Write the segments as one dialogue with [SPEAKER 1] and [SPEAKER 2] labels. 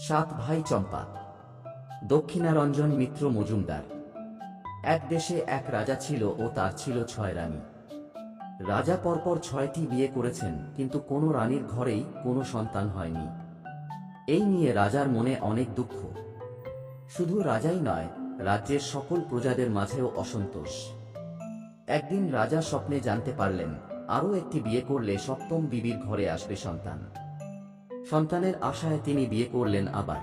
[SPEAKER 1] সাত ভাই চম্পা। দক্ষিণারঞ্জন মিত্র মজুমদার। এক দেশে এক রাজা ছিল ও তার ছিল 6 রানী। রাজা পরপর 6টি বিয়ে করেছেন, কিন্তু কোনো রানীর ঘরেই কোনো সন্তান হয়নি। এই নিয়ে রাজার মনে অনেক দুঃখ। শুধু রাজাই নয়, রাজ্যের সকল প্রজাদের মাঝেও অসন্তোষ। একদিন রাজা স্বপ্নে জানতে পারলেন, আরও একটি বিয়ে করলে 7ম বিবির ঘরে আসবে সন্তান। সন্তানের আশায় তিনি বিয়ে করলেন আবার।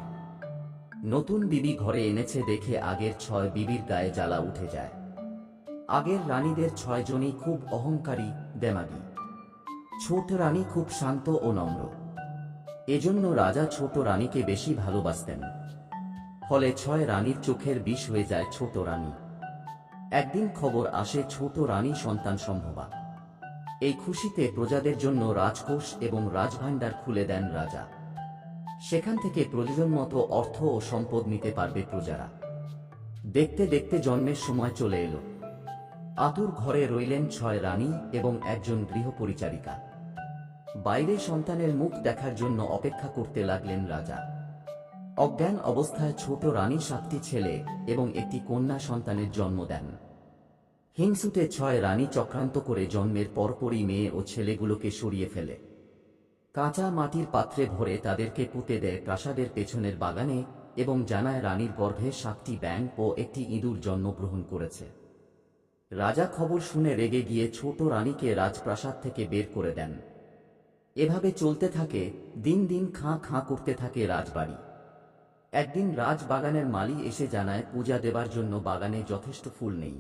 [SPEAKER 1] নতুন বিবি ঘরে এনেছে দেখে আগের 6 বিবির গায়ে জ্বালা উঠে যায়। আগের রানীদের 6 জনই খুব অহংকারী, দেমাগী। ছোট রানী খুব শান্ত ও নম্র। এজন্য রাজা ছোট রানীকে বেশি ভালোবাসতেন। ফলে 6 রানীর চোখের বিষ হয়ে যায় ছোট রানী। একদিন খবর আসে ছোট রানী সন্তান সম্ভবা। এই খুশিতে প্রজাদের জন্য রাজকোষ এবং রাজভাণ্ডার খুলে দেন রাজা। সেখান থেকে প্রয়োজন মতো অর্থ ও সম্পদ নিতে পারবে প্রজারা। দেখতে দেখতে জন্মের সময় চলে এলো। আতুর ঘরে রইলেন 6 রানী এবং একজন গৃহপরিচারিকা। বাইরে সন্তানের মুখ দেখার জন্য অপেক্ষা করতে লাগলেন রাজা। অজ্ঞান অবস্থায় ছোট রানী 7টি ছেলে এবং একটি কন্যা সন্তানের জন্ম দেন। হিংসুটে 6 রানী চক্রান্ত করে জন্মের পরপরই মেয়ে ও ছেলেগুলোকে সরিয়ে ফেলে। কাঁচা মাটির পাত্রে ভরে তাদেরকে পুঁতে দেয় প্রাসাদের পেছনের বাগানে এবং জানায় রানীর গর্ভে 7টি ব্যাঙ ও একটি ইঁদুর জন্মগ্রহণ করেছে। রাজা খবর শুনে রেগে গিয়ে ছোট রানীকে রাজপ্রাসাদ থেকে বের করে দেন। এভাবে চলতে থাকে, দিন দিন খাঁ খাঁ করতে থাকে রাজবাড়ি। একদিন রাজবাগানের মালি এসে জানায় পূজা দেবার জন্য বাগানে যথেষ্ট ফুল নেই।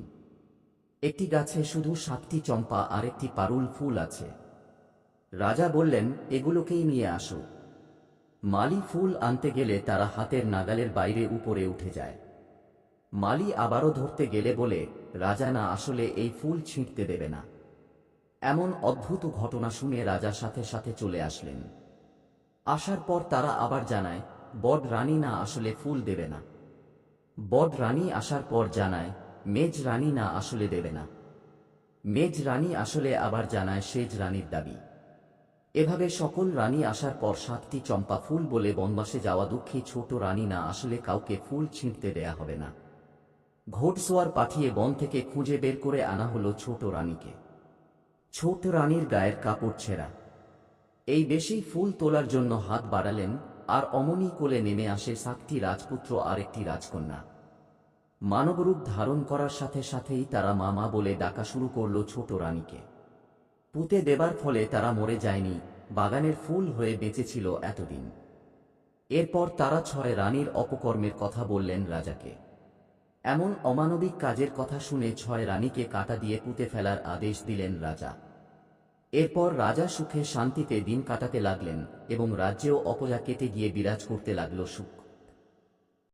[SPEAKER 1] একটি গাছে শুধু 7টি চম্পা আর একটি পারুল ফুল আছে। রাজা বললেন, এগুলোকেই নিয়ে আসো। মালি ফুল আনতে গেলে তারা হাতের নাগালের বাইরে উপরে উঠে যায়। মালি আবারও ধরতে গেলে বলে, রাজা না আসলে এই ফুল ছিঁড়তে দেবে না। এমন অদ্ভুত ঘটনা শুনে রাজা সাথে সাথে চলে আসলেন। আসার পর তারা আবার জানায়, বড রানী না আসলে ফুল দেবে না। বড রানী আসার পর জানায়, মেজ রানী না আসলে দেবে না। মেজ রানী আসলে আবার জানায় সেজ রানীর দাবি। এভাবে সকল রানী আসার পর 7টি চম্পা ফুল বলে বনবাসে যাওয়া দুঃখী ছোট রানী না আসলে কাউকে ফুল ছিঁড়তে দেয়া হবে না। ঘোড়সওয়ার পাঠিয়ে বন থেকে খুঁজে বের করে আনা হলো ছোট রানীকে। ছোট রানীর গায়ের কাপড় ছেঁড়া। এই বেশি ফুল তোলার জন্য হাত বাড়ালেন, আর অমনি কোলে নেমে আসে 7টি রাজপুত্র আর একটি রাজকন্যা। মানবরূপ ধারণ করার সাথে সাথেই তারা মামা বলে ডাকা শুরু করলো ছোট রানীকে। পুঁতে দেবার ফলে তারা মরে যায়নি, বাগানের ফুল হয়ে বেঁচেছিল এতদিন। এরপর তারা 6 রানীর অপকর্মের কথা বললেন রাজাকে। এমন অমানবিক কাজের কথা শুনে 6 রানীকে কাঁটা দিয়ে পুঁতে ফেলার আদেশ দিলেন রাজা। এরপর রাজা সুখে শান্তিতে দিন কাটাতে লাগলেন এবং রাজ্যেও অপজা কেটে গিয়ে বিরাজ করতে লাগল সুখ।